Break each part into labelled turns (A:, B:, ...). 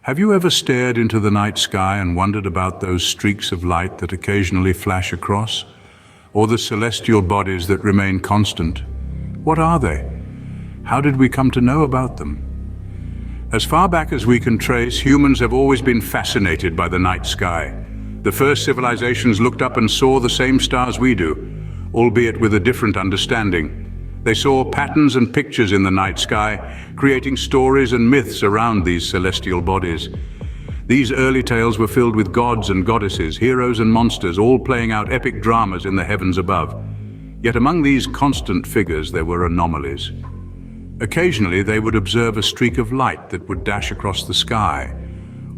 A: Have you ever stared into the night sky and wondered about those streaks of light that occasionally flash across? Or the celestial bodies that remain constant? What are they? How did we come to know about them? As far back as we can trace, humans have always been fascinated by the night sky. The first civilizations looked up and saw the same stars we do, albeit with a different understanding. They saw patterns and pictures in the night sky, creating stories and myths around these celestial bodies. These early tales were filled with gods and goddesses, heroes and monsters, all playing out epic dramas in the heavens above. Yet among these constant figures there were anomalies. Occasionally they would observe a streak of light that would dash across the sky,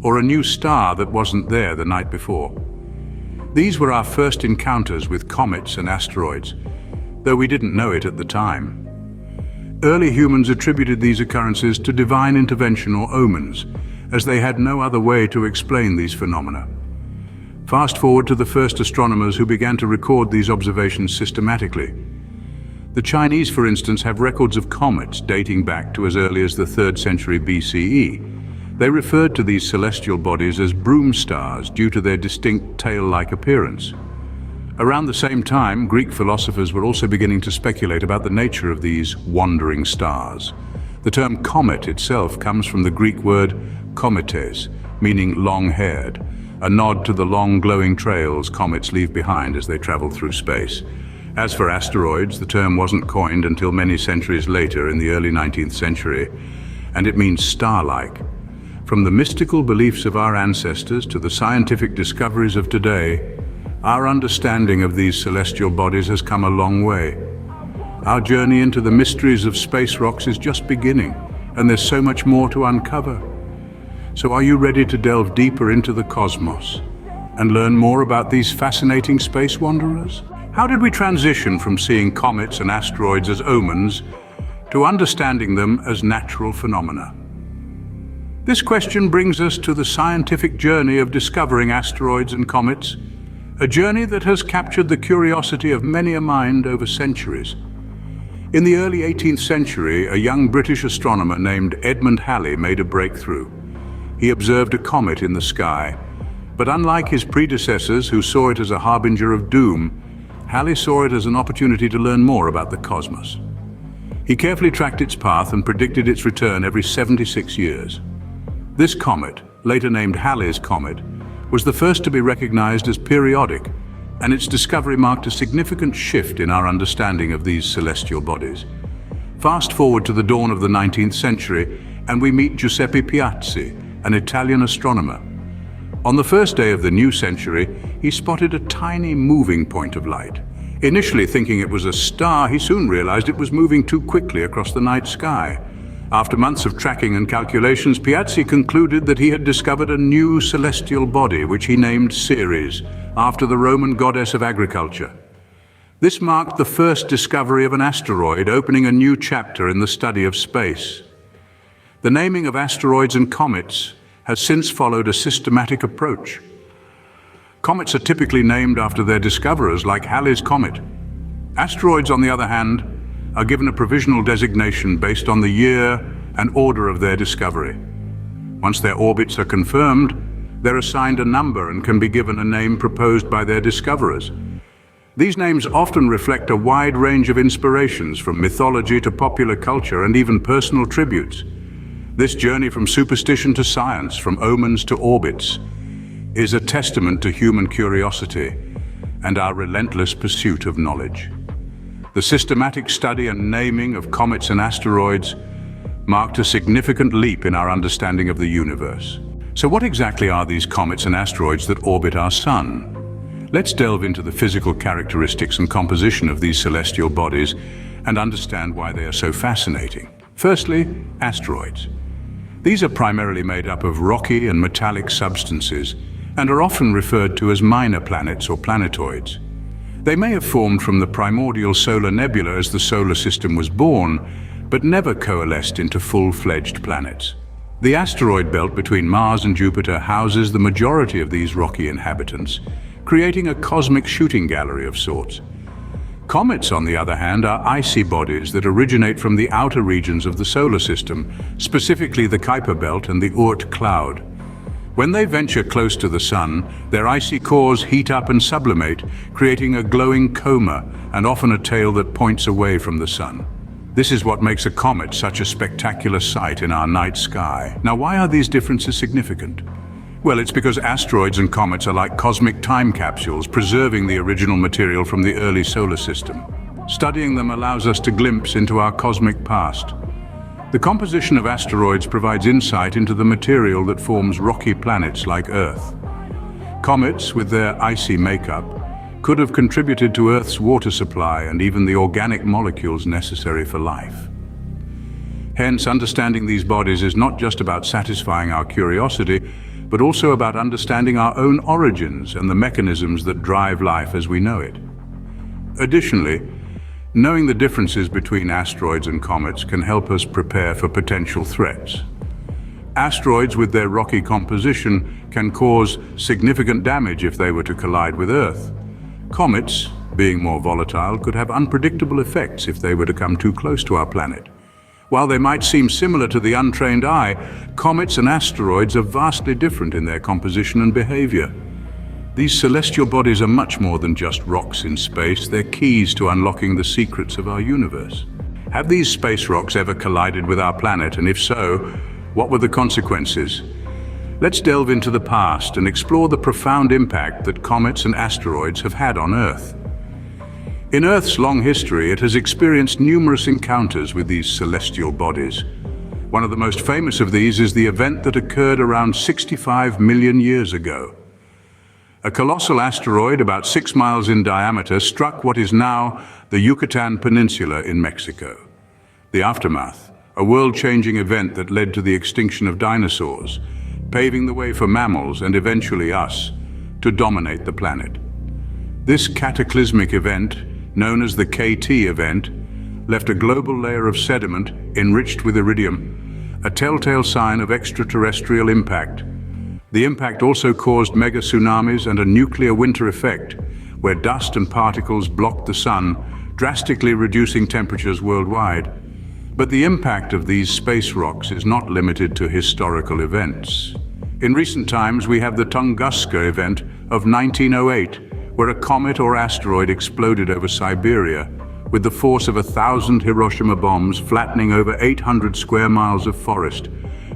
A: or a new star that wasn't there the night before. These were our first encounters with comets and asteroids, though we didn't know it at the time. Early humans attributed these occurrences to divine intervention or omens, as they had no other way to explain these phenomena. Fast forward to the first astronomers who began to record these observations systematically. The Chinese, for instance, have records of comets dating back to as early as the 3rd century BCE. They referred to these celestial bodies as broom stars due to their distinct tail-like appearance. Around the same time, Greek philosophers were also beginning to speculate about the nature of these wandering stars. The term comet itself comes from the Greek word kometes, meaning long-haired, a nod to the long glowing trails comets leave behind as they travel through space. As for asteroids, the term wasn't coined until many centuries later in the early 19th century, and it means star-like. From the mystical beliefs of our ancestors to the scientific discoveries of today, our understanding of these celestial bodies has come a long way. Our journey into the mysteries of space rocks is just beginning, and there's so much more to uncover. So are you ready to delve deeper into the cosmos and learn more about these fascinating space wanderers? How did we transition from seeing comets and asteroids as omens to understanding them as natural phenomena? This question brings us to the scientific journey of discovering asteroids and comets, a journey that has captured the curiosity of many a mind over centuries. In the early 18th century, a young British astronomer named Edmund Halley made a breakthrough. He observed a comet in the sky, but unlike his predecessors who saw it as a harbinger of doom, Halley saw it as an opportunity to learn more about the cosmos. He carefully tracked its path and predicted its return every 76 years. This comet, later named Halley's Comet, was the first to be recognized as periodic, and its discovery marked a significant shift in our understanding of these celestial bodies. Fast forward to the dawn of the 19th century, and we meet Giuseppe Piazzi, an Italian astronomer. On the first day of the new century, he spotted a tiny moving point of light. Initially thinking it was a star, he soon realized it was moving too quickly across the night sky. After months of tracking and calculations, Piazzi concluded that he had discovered a new celestial body, which he named Ceres, after the Roman goddess of agriculture. This marked the first discovery of an asteroid, opening a new chapter in the study of space. The naming of asteroids and comets has since followed a systematic approach. Comets are typically named after their discoverers, like Halley's Comet. Asteroids, on the other hand, are given a provisional designation based on the year and order of their discovery. Once their orbits are confirmed, they're assigned a number and can be given a name proposed by their discoverers. These names often reflect a wide range of inspirations, from mythology to popular culture and even personal tributes. This journey from superstition to science, from omens to orbits, is a testament to human curiosity and our relentless pursuit of knowledge. The systematic study and naming of comets and asteroids marked a significant leap in our understanding of the universe. So what exactly are these comets and asteroids that orbit our sun? Let's delve into the physical characteristics and composition of these celestial bodies and understand why they are so fascinating. Firstly, asteroids. These are primarily made up of rocky and metallic substances and are often referred to as minor planets or planetoids. They may have formed from the primordial solar nebula as the solar system was born, but never coalesced into full-fledged planets. The asteroid belt between Mars and Jupiter houses the majority of these rocky inhabitants, creating a cosmic shooting gallery of sorts. Comets, on the other hand, are icy bodies that originate from the outer regions of the solar system, specifically the Kuiper belt and the Oort cloud. When they venture close to the sun, their icy cores heat up and sublimate, creating a glowing coma and often a tail that points away from the sun. This is what makes a comet such a spectacular sight in our night sky. Now, why are these differences significant? Well, it's because asteroids and comets are like cosmic time capsules, preserving the original material from the early solar system. Studying them allows us to glimpse into our cosmic past. The composition of asteroids provides insight into the material that forms rocky planets like Earth. Comets, with their icy makeup, could have contributed to Earth's water supply and even the organic molecules necessary for life. Hence, understanding these bodies is not just about satisfying our curiosity, but also about understanding our own origins and the mechanisms that drive life as we know it. Additionally, knowing the differences between asteroids and comets can help us prepare for potential threats. Asteroids, with their rocky composition, can cause significant damage if they were to collide with Earth. Comets, being more volatile, could have unpredictable effects if they were to come too close to our planet. While they might seem similar to the untrained eye, comets and asteroids are vastly different in their composition and behavior. These celestial bodies are much more than just rocks in space. They're keys to unlocking the secrets of our universe. Have these space rocks ever collided with our planet, and if so, what were the consequences? Let's delve into the past and explore the profound impact that comets and asteroids have had on Earth. In Earth's long history, it has experienced numerous encounters with these celestial bodies. One of the most famous of these is the event that occurred around 65 million years ago. A colossal asteroid about 6 miles in diameter struck what is now the Yucatan Peninsula in Mexico. The aftermath, a world-changing event that led to the extinction of dinosaurs, paving the way for mammals and eventually us to dominate the planet. This cataclysmic event, known as the KT event, left a global layer of sediment enriched with iridium, a telltale sign of extraterrestrial impact. The impact also caused mega tsunamis and a nuclear winter effect, where dust and particles blocked the sun, drastically reducing temperatures worldwide. But the impact of these space rocks is not limited to historical events. In recent times, we have the Tunguska event of 1908, where a comet or asteroid exploded over Siberia, with the force of 1,000 Hiroshima bombs flattening over 800 square miles of forest.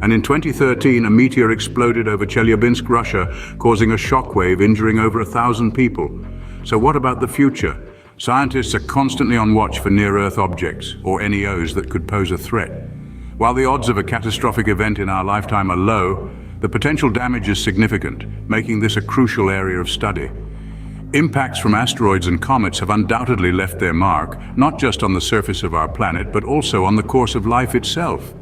A: And in 2013, a meteor exploded over Chelyabinsk, Russia, causing a shockwave injuring over 1,000 people. So what about the future? Scientists are constantly on watch for near-Earth objects, or NEOs, that could pose a threat. While the odds of a catastrophic event in our lifetime are low, the potential damage is significant, making this a crucial area of study. Impacts from asteroids and comets have undoubtedly left their mark, not just on the surface of our planet, but also on the course of life itself.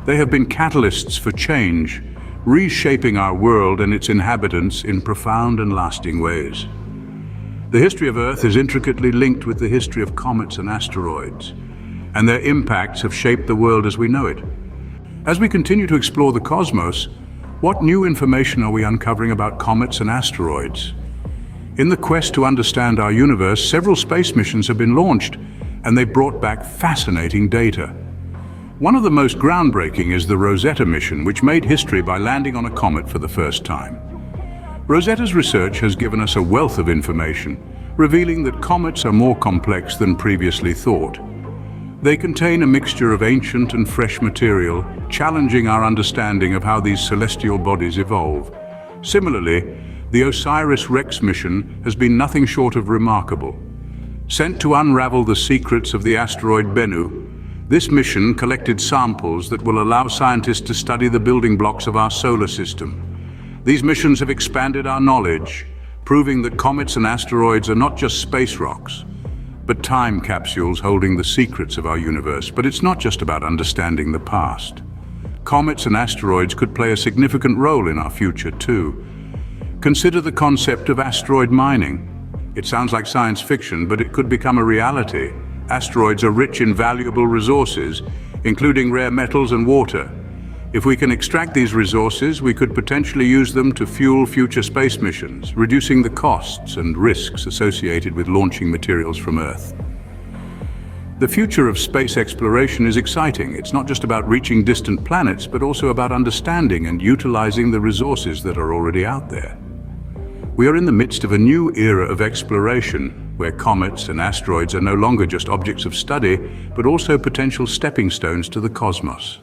A: They have been catalysts for change, reshaping our world and its inhabitants in profound and lasting ways. The history of Earth is intricately linked with the history of comets and asteroids, and their impacts have shaped the world as we know it. As we continue to explore the cosmos, what new information are we uncovering about comets and asteroids? In the quest to understand our universe, several space missions have been launched, and they brought back fascinating data. One of the most groundbreaking is the Rosetta mission, which made history by landing on a comet for the first time. Rosetta's research has given us a wealth of information, revealing that comets are more complex than previously thought. They contain a mixture of ancient and fresh material, challenging our understanding of how these celestial bodies evolve. Similarly, the OSIRIS-REx mission has been nothing short of remarkable. Sent to unravel the secrets of the asteroid Bennu, this mission collected samples that will allow scientists to study the building blocks of our solar system. These missions have expanded our knowledge, proving that comets and asteroids are not just space rocks, but time capsules holding the secrets of our universe. But it's not just about understanding the past. Comets and asteroids could play a significant role in our future too. Consider the concept of asteroid mining. It sounds like science fiction, but it could become a reality. Asteroids are rich in valuable resources, including rare metals and water. If we can extract these resources, we could potentially use them to fuel future space missions, reducing the costs and risks associated with launching materials from Earth. The future of space exploration is exciting. It's not just about reaching distant planets, but also about understanding and utilizing the resources that are already out there. We are in the midst of a new era of exploration, where comets and asteroids are no longer just objects of study, but also potential stepping stones to the cosmos.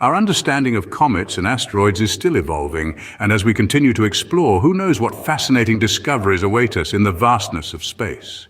A: Our understanding of comets and asteroids is still evolving, and as we continue to explore, who knows what fascinating discoveries await us in the vastness of space.